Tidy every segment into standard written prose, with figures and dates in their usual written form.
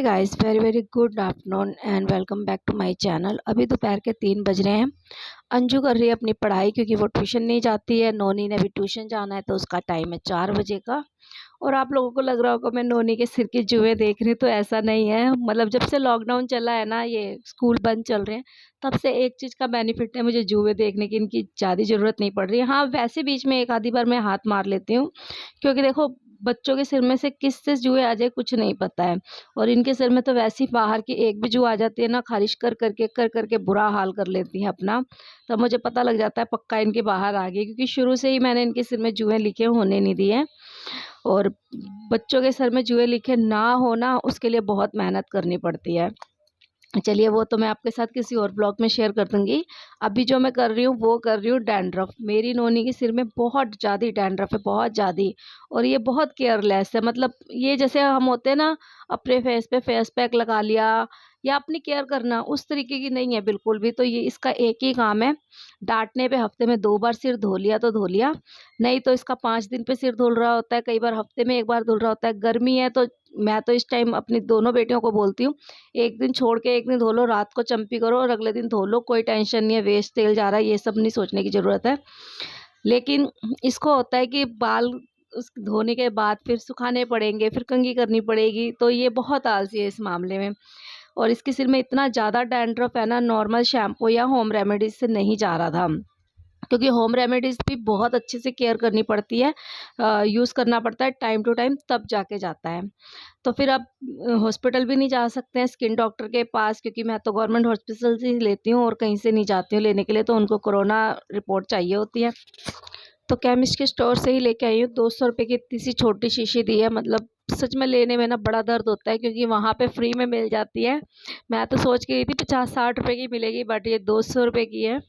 Hey guys, very very good afternoon and welcome back to my channel. अभी दोपहर के 3 बज रहे हैं। अंजू कर रही है अपनी पढ़ाई क्योंकि वो ट्यूशन नहीं जाती है। नोनी ने भी ट्यूशन जाना है तो उसका टाइम है 4 बजे का। और आप लोगों को लग रहा होगा मैं नोनी के सिर की जुएं देख रही हूँ, तो ऐसा नहीं है। मतलब जब से लॉकडाउन चला है ना, ये स्कूल बंद चल रहे हैं, तब से एक चीज़ का बेनिफिट है, मुझे जुए देखने की इनकी ज़्यादा ज़रूरत नहीं पड़ रही है। हाँ, वैसे बीच में एक आधी बार मैं हाथ मार लेती हूँ क्योंकि देखो, बच्चों के सिर में से किससे जुए आ जाए कुछ नहीं पता है। और इनके सिर में तो वैसे ही बाहर की एक भी जुआ आ जाती है ना, खारिश कर करके बुरा हाल कर लेती हैं अपना। तब मुझे पता लग जाता है पक्का इनके बाहर आ गई, क्योंकि शुरू से ही मैंने इनके सिर में जुएं लिखे होने नहीं दिए। और बच्चों के सर में जुए लिखे ना हो ना, उसके लिए बहुत मेहनत करनी पड़ती है। चलिए, वो तो मैं आपके साथ किसी और ब्लॉग में शेयर कर दूंगी। अभी जो मैं कर रही हूँ वो कर रही हूँ डैंड्रफ। मेरी नोनी के सिर में बहुत ज़्यादा डैंड्रफ है, बहुत ज़्यादा। और ये बहुत केयरलेस है। मतलब ये जैसे हम होते हैं ना, अपने फेस पे फेस पैक लगा लिया या अपनी केयर करना, उस तरीके की नहीं है बिल्कुल भी। तो ये इसका एक ही काम है, डांटने पे हफ्ते में 2 बार सिर धो लिया तो धो लिया, नहीं तो इसका 5 दिन पे सिर धुल रहा होता है, कई बार हफ्ते में 1 बार धुल रहा होता है। गर्मी है तो मैं तो इस टाइम अपनी दोनों बेटियों को बोलती हूँ, एक दिन छोड़ के एक दिन धो लो, रात को चंपी करो और अगले दिन धो लो, कोई टेंशन नहीं है। वेस्ट तेल जा रहा है, ये सब नहीं सोचने की ज़रूरत है। लेकिन इसको होता है कि बाल उस धोने के बाद फिर सुखाने पड़ेंगे, फिर कंघी करनी पड़ेगी, तो ये बहुत आलसी है इस मामले में। और इसके सिर में इतना ज़्यादा डैंड्रफ है ना, नॉर्मल शैम्पू या होम रेमेडीज से नहीं जा रहा था। क्योंकि होम रेमेडीज़ भी बहुत अच्छे से केयर करनी पड़ती है, यूज़ करना पड़ता है टाइम टू टाइम, तब जाके जाता है। तो फिर अब हॉस्पिटल भी नहीं जा सकते हैं स्किन डॉक्टर के पास, क्योंकि मैं तो गवर्नमेंट हॉस्पिटल से ही लेती हूँ और कहीं से नहीं जाती हूँ लेने के लिए, तो उनको कोरोना रिपोर्ट चाहिए होती है। तो केमिस्ट के स्टोर से ही लेके आई हूँ। 200 रुपये की इतनी सी छोटी शीशी दी है। मतलब सच में लेने में ना बड़ा दर्द होता है, क्योंकि वहाँ पे फ्री में मिल जाती है। मैं तो सोच के गई थी 50-60 रुपये की मिलेगी, बट ये 200 रुपये की है।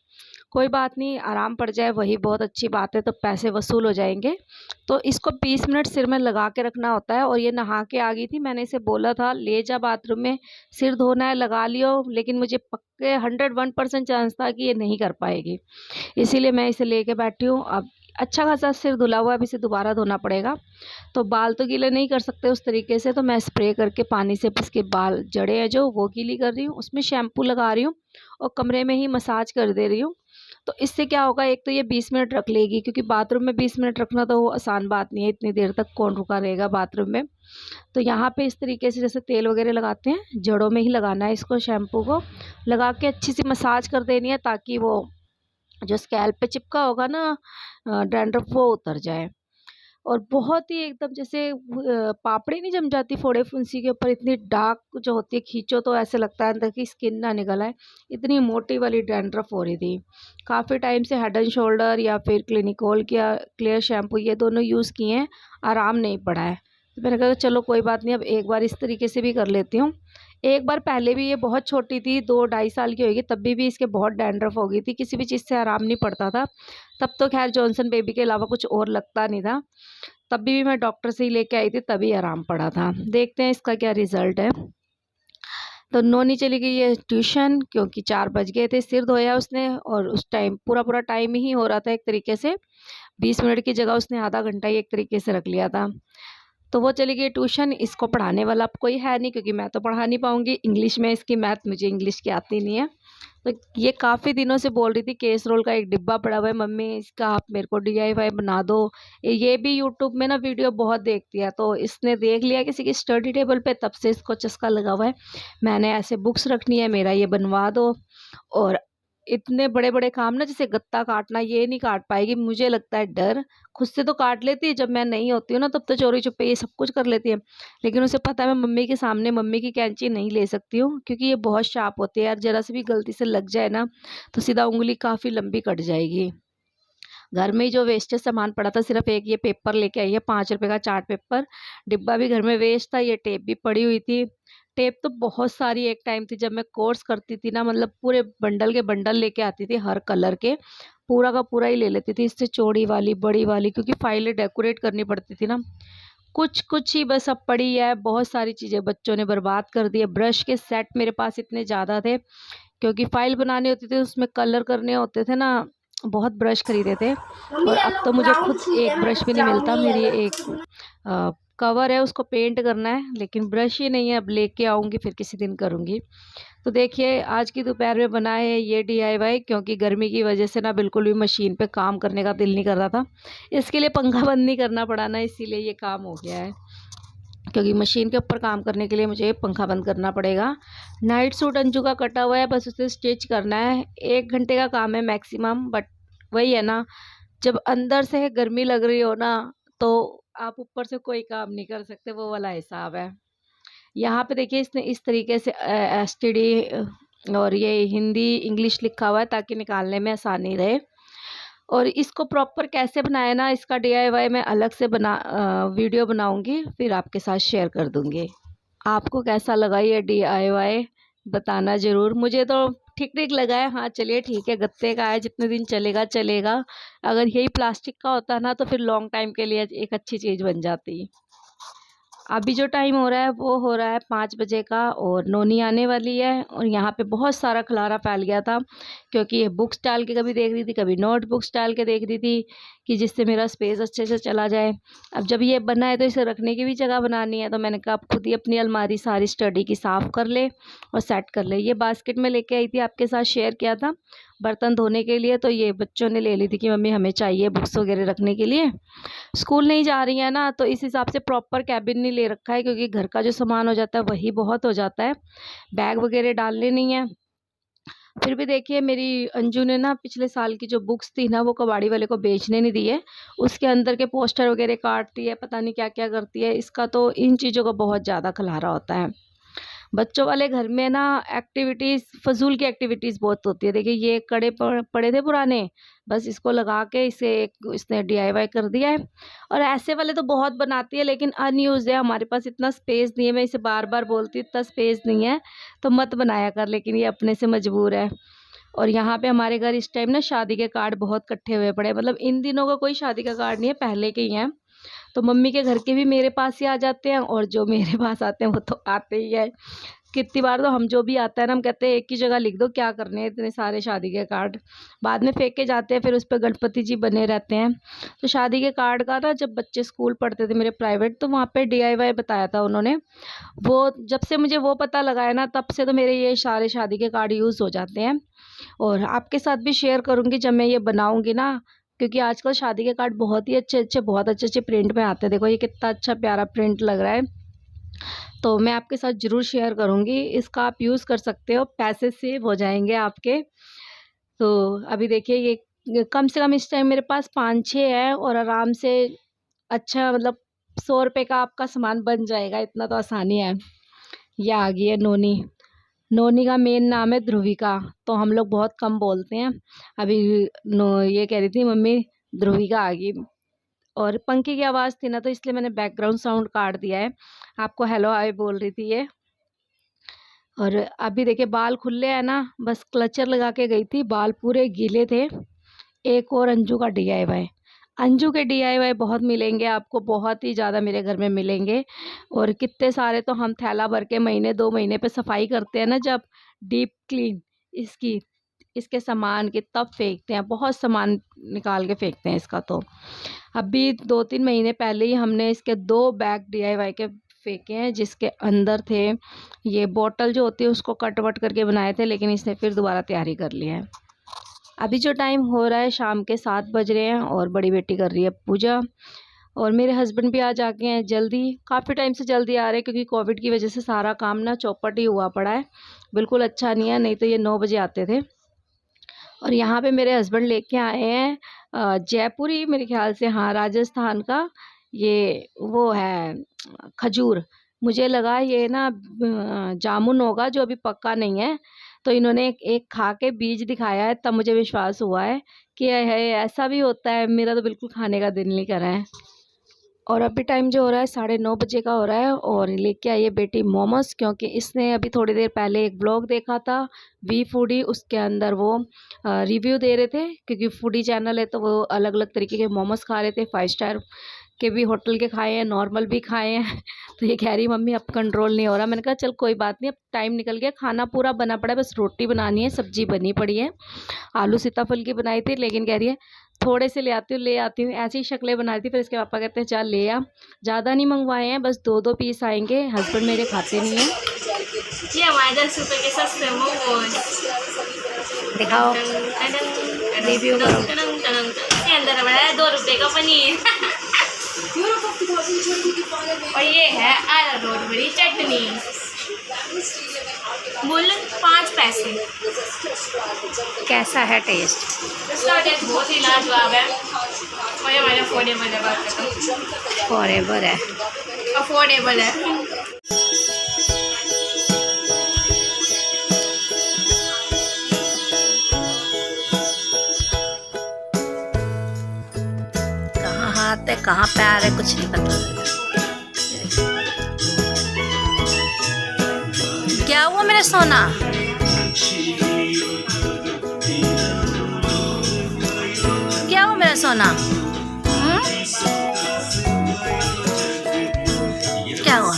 कोई बात नहीं, आराम पड़ जाए वही बहुत अच्छी बात है, तो पैसे वसूल हो जाएंगे। तो इसको 20 मिनट सिर में लगा के रखना होता है। और ये नहा के आ गई थी, मैंने इसे बोला था ले जा बाथरूम में, सिर धोना है लगा लियो, लेकिन मुझे पक्के 101% चांस था कि ये नहीं कर पाएगी, इसीलिए मैं इसे लेके बैठी हूँ। अब अच्छा खासा सिर धुला हुआ है, अब इसे दोबारा धोना पड़ेगा। तो बाल तो गीले नहीं कर सकते उस तरीके से, तो मैं स्प्रे करके पानी से इसके बाल जड़े हैं जो वो गीली कर रही हूँ, उसमें शैम्पू लगा रही हूँ और कमरे में ही मसाज कर दे रही हूँ। तो इससे क्या होगा, एक तो ये 20 मिनट रख लेगी, क्योंकि बाथरूम में 20 मिनट रखना तो वो आसान बात नहीं है, इतनी देर तक कौन रुका रहेगा बाथरूम में। तो यहाँ पे इस तरीके से जैसे तेल वगैरह लगाते हैं, जड़ों में ही लगाना है इसको, शैम्पू को लगा के अच्छी सी मसाज कर देनी है, ताकि वो जो स्कैल्प पे चिपका होगा ना डैंड्रफ, वो उतर जाए। और बहुत ही एकदम जैसे पापड़ी नहीं जम जाती फोड़े फुंसी के ऊपर, इतनी डार्क जो होती है, खींचो तो ऐसे लगता है अंदर की स्किन ना निकल आए, इतनी मोटी वाली डैंड्रफ हो रही थी। काफ़ी टाइम से हेड एंड शोल्डर या फिर क्लिनिकल या क्लियर शैम्पू, ये दोनों यूज़ किए हैं, आराम नहीं पड़ा है। तो मैंने कहा चलो कोई बात नहीं, अब एक बार इस तरीके से भी कर लेती हूँ। एक बार पहले भी ये बहुत छोटी थी, 2-2.5 साल की होगी, तब भी इसके बहुत डैंड्रफ हो गई थी, किसी भी चीज़ से आराम नहीं पड़ता था। तब तो खैर जॉनसन बेबी के अलावा कुछ और लगता नहीं था, तब भी मैं डॉक्टर से ही लेके आई थी, तभी आराम पड़ा था। देखते हैं इसका क्या रिज़ल्ट है। तो नोनी चली गई है ट्यूशन, क्योंकि 4 बज गए थे। सिर धोया उसने और उस टाइम पूरा पूरा टाइम ही हो रहा था एक तरीके से, 20 मिनट की जगह उसने आधा घंटा ही एक तरीके से रख लिया था। तो वो चली गई ट्यूशन। इसको पढ़ाने वाला अब कोई है नहीं, क्योंकि मैं तो पढ़ा नहीं पाऊँगी इंग्लिश में इसकी, मैथ मुझे इंग्लिश की आती नहीं है। तो ये काफ़ी दिनों से बोल रही थी, केसरोल का एक डिब्बा पड़ा हुआ है मम्मी, इसका आप मेरे को डीआईवाई बना दो। ये भी यूट्यूब में ना वीडियो बहुत देखती है, तो इसने देख लिया किसी की स्टडी टेबल पे, तब से इसको चस्का लगा हुआ है, मैंने ऐसे बुक्स रखनी है, मेरा ये बनवा दो। और इतने बड़े बड़े काम ना, जैसे गत्ता काटना, ये नहीं काट पाएगी, मुझे लगता है डर। खुद से तो काट लेती है, जब मैं नहीं होती हूँ ना तब तो चोरी छुपे ये सब कुछ कर लेती है, लेकिन उसे पता है मैं मम्मी के सामने मम्मी की कैंची नहीं ले सकती हूँ, क्योंकि ये बहुत शार्प होती है यार, जरा सी भी गलती से लग जाए ना तो सीधा उंगली काफ़ी लंबी कट जाएगी। घर में ही जो वेस्टेज सामान पड़ा था, सिर्फ एक ये पेपर लेके आई है, 5 रुपए का चार्ट पेपर। डिब्बा भी घर में वेस्ट था, ये टेप भी पड़ी हुई थी। टेप तो बहुत सारी एक टाइम थी जब मैं कोर्स करती थी ना, मतलब पूरे बंडल के बंडल लेके आती थी हर कलर के, पूरा का पूरा ही ले लेती थी, इससे चौड़ी वाली बड़ी वाली, क्योंकि फाइलें डेकोरेट करनी पड़ती थी ना। कुछ कुछ ही बस अब पड़ी है, बहुत सारी चीज़ें बच्चों ने बर्बाद कर दी है। ब्रश के सेट मेरे पास इतने ज़्यादा थे, क्योंकि फाइल बनानी होती थी, उसमें कलर करने होते थे ना, बहुत ब्रश खरीदे थे। मम्मी और अब तो मुझे ब्राउन खुद सी एक ब्रश भी नहीं मिलता। ब्राउनी मेरी येलो एक कवर है उसको पेंट करना है, लेकिन ब्रश ही नहीं है। अब लेके आऊँगी, फिर किसी दिन करूँगी। तो देखिए आज की दोपहर में बना है ये DIY, क्योंकि गर्मी की वजह से ना बिल्कुल भी मशीन पे काम करने का दिल नहीं कर रहा था। इसके लिए पंखा बंद नहीं करना पड़ा ना, इसीलिए ये काम हो गया है। क्योंकि मशीन के ऊपर काम करने के लिए मुझे पंखा बंद करना पड़ेगा। नाइट सूट अंजू का कटा हुआ है, बस उसे स्टिच करना है। 1 घंटे का काम है मैक्सिमम, बट वही है ना, जब अंदर से गर्मी लग रही हो ना, तो आप ऊपर से कोई काम नहीं कर सकते, वो वाला हिसाब है। यहाँ पे देखिए इसने इस तरीके से STD और ये हिंदी इंग्लिश लिखा हुआ है, ताकि निकालने में आसानी रहे। और इसको प्रॉपर कैसे बनाया ना, इसका DIY मैं अलग से वीडियो बनाऊंगी, फिर आपके साथ शेयर कर दूंगी। आपको कैसा लगा ये DIY बताना ज़रूर। मुझे तो ठीक ठीक लगा है। हाँ चलिए ठीक है, गत्ते का है, जितने दिन चलेगा चलेगा। अगर यही प्लास्टिक का होता ना तो फिर लॉन्ग टाइम के लिए एक अच्छी चीज़ बन जाती। अभी जो टाइम हो रहा है वो हो रहा है 5 बजे का, और नोनी आने वाली है। और यहाँ पे बहुत सारा खलारा फैल गया था, क्योंकि ये बुक्स डाल के कभी देख रही थी, कभी नोट बुक्स डाल के देख रही थी, कि जिससे मेरा स्पेस अच्छे से चला जाए। अब जब ये बना है तो इसे रखने की भी जगह बनानी है, तो मैंने कहा आप खुद ही अपनी अलमारी सारी स्टडी की साफ़ कर ले और सेट कर ले। ये बास्केट में लेके आई थी, आपके साथ शेयर किया था बर्तन धोने के लिए, तो ये बच्चों ने ले ली थी कि मम्मी हमें चाहिए बुक्स वगैरह रखने के लिए। स्कूल नहीं जा रही है ना, तो इस हिसाब से प्रॉपर कैबिन नहीं ले रखा है, क्योंकि घर का जो सामान हो जाता है वही बहुत हो जाता है, बैग वगैरह डालने नहीं है। फिर भी देखिए मेरी अंजू ने ना पिछले साल की जो बुक्स थी ना, वो कबाड़ी वाले को बेचने नहीं दी है। उसके अंदर के पोस्टर वगैरह काटती है, पता नहीं क्या क्या करती है। इसका तो इन चीज़ों का बहुत ज़्यादा खलारा होता है। बच्चों वाले घर में ना एक्टिविटीज़, फजूल की एक्टिविटीज़ बहुत होती है। देखिए ये कड़े पड़े थे पुराने, बस इसको लगा के इसे इसने DIY कर दिया है। और ऐसे वाले तो बहुत बनाती है, लेकिन अनयूज है, हमारे पास इतना स्पेस नहीं है। मैं इसे बार बार बोलती हूँ इतना स्पेस नहीं है तो मत बनाया कर, लेकिन ये अपने से मजबूर है। और यहाँ पे हमारे घर इस टाइम ना शादी के कार्ड बहुत इकट्ठे हुए पड़े, मतलब इन दिनों का कोई शादी का कार्ड नहीं है, पहले के ही हैं। तो मम्मी के घर के भी मेरे पास ही आ जाते हैं, और जो मेरे पास आते हैं वो तो आते ही है। कितनी बार तो हम जो भी आता है ना, हम कहते हैं एक ही जगह लिख दो, क्या करने हैं इतने सारे शादी के कार्ड। बाद में फेंक के जाते हैं, फिर उस पर गणपति जी बने रहते हैं। तो शादी के कार्ड का ना, जब बच्चे स्कूल पढ़ते थे मेरे प्राइवेट, तो वहाँ पे DIY बताया था उन्होंने। वो जब से मुझे वो पता लगा है ना, तब से तो मेरे ये सारे शादी के कार्ड यूज़ हो जाते हैं। और आपके साथ भी शेयर करूँगी जब मैं ये बनाऊँगी ना, क्योंकि आजकल शादी के कार्ड बहुत ही अच्छे बहुत अच्छे प्रिंट में आते हैं। देखो ये कितना अच्छा प्यारा प्रिंट लग रहा है, तो मैं आपके साथ ज़रूर शेयर करूँगी। इसका आप यूज़ कर सकते हो, पैसे सेव हो जाएंगे आपके। तो अभी देखिए ये कम से कम इस टाइम मेरे पास 5-6 है, और आराम से अच्छा, मतलब 100 रुपये का आपका सामान बन जाएगा, इतना तो आसानी है। ये आ गई है नोनी। नोनी का मेन नाम है ध्रुविका, तो हम लोग बहुत कम बोलते हैं। अभी ये कह रही थी मम्मी ध्रुविका आ गई, और पंखे की आवाज़ थी ना, तो इसलिए मैंने बैकग्राउंड साउंड काट दिया है। आपको हेलो हाय बोल रही थी ये। और अभी देखिए बाल खुले हैं ना, बस क्लचर लगा के गई थी, बाल पूरे गीले थे। एक और अंजू का DIY। अंजू के DIY बहुत मिलेंगे आपको, बहुत ही ज़्यादा मेरे घर में मिलेंगे। और कितने सारे तो हम थैला भर के महीने 2 महीने पे सफाई करते हैं ना, जब डीप क्लीन इसकी इसके सामान की, तब फेंकते हैं, बहुत सामान निकाल के फेंकते हैं इसका। तो अभी 2-3 महीने पहले ही हमने इसके 2 बैग DIY के फेंके हैं, जिसके अंदर थे ये बॉटल जो होती है उसको कट वट करके बनाए थे, लेकिन इसने फिर दोबारा तैयारी कर ली है। अभी जो टाइम हो रहा है शाम के 7 बज रहे हैं, और बड़ी बेटी कर रही है पूजा। और मेरे हस्बैंड भी आ जाके हैं जल्दी, काफ़ी टाइम से जल्दी आ रहे हैं, क्योंकि कोविड की वजह से सारा काम ना चौपट ही हुआ पड़ा है, बिल्कुल अच्छा नहीं है। नहीं तो ये 9 बजे आते थे। और यहाँ पे मेरे हस्बैंड लेके आए हैं जयपुरी, मेरे ख्याल से, हाँ राजस्थान का। ये वो है खजूर। मुझे लगा ये ना जामुन होगा, जो अभी पक्का नहीं है। तो इन्होंने एक खा के बीज दिखाया है, तब मुझे विश्वास हुआ है कि है ऐसा भी होता है। मेरा तो बिल्कुल खाने का दिल नहीं कर रहा है। और अभी टाइम जो हो रहा है 9:30 का हो रहा है, और लेके आई है बेटी मोमोज, क्योंकि इसने अभी थोड़ी देर पहले एक ब्लॉग देखा था वी फूडी, उसके अंदर वो रिव्यू दे रहे थे, क्योंकि फूडी चैनल है, तो वो अलग अलग तरीके के मोमोज खा रहे थे। 5 स्टार के भी होटल के खाए हैं, नॉर्मल भी खाए हैं। तो ये कह रही मम्मी अब कंट्रोल नहीं हो रहा। मैंने कहा चल कोई बात नहीं, अब टाइम निकल गया, खाना पूरा बना पड़ा है, बस रोटी बनानी है, सब्जी बनी पड़ी है। आलू सीताफल की बनाई थी, लेकिन कह रही है थोड़े से ले आती हूँ ऐसी शक्लें बना रही थी। फिर इसके पापा कहते हैं चल ले आ। ज़्यादा नहीं मंगवाए हैं, बस 2-2 पीस आएंगे, हस्बैंड मेरे खाते नहीं हैं। ये हमारे 10 रुपये के सस्ते मोमोज। दिखाओ रिव्यू करो। इसके अंदर बड़ा है 2 रुपये का पनीर। और ये है अरारोट बड़ी चटनी, मूल्य 5 पैसे। कैसा है टेस्ट? इसका टेस्ट बहुत ही लाजवाब है और ये हमारे अफोर्डेबल है। बात करता फॉरएवर है, अफोर्डेबल है। कहाँ हाथ है कहाँ पैर है कुछ नहीं पता। क्या हुआ मेरा सोना? क्या हुआ मेरा सोना? क्या हुआ?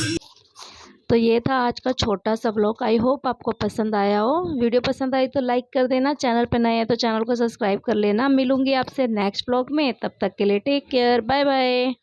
तो ये था आज का छोटा सा व्लॉग। आई होप आपको पसंद आया हो। वीडियो पसंद आई तो लाइक कर देना, चैनल पे नए हैं तो चैनल को सब्सक्राइब कर लेना। मिलूंगी आपसे नेक्स्ट व्लॉग में, तब तक के लिए टेक केयर, बाय बाय।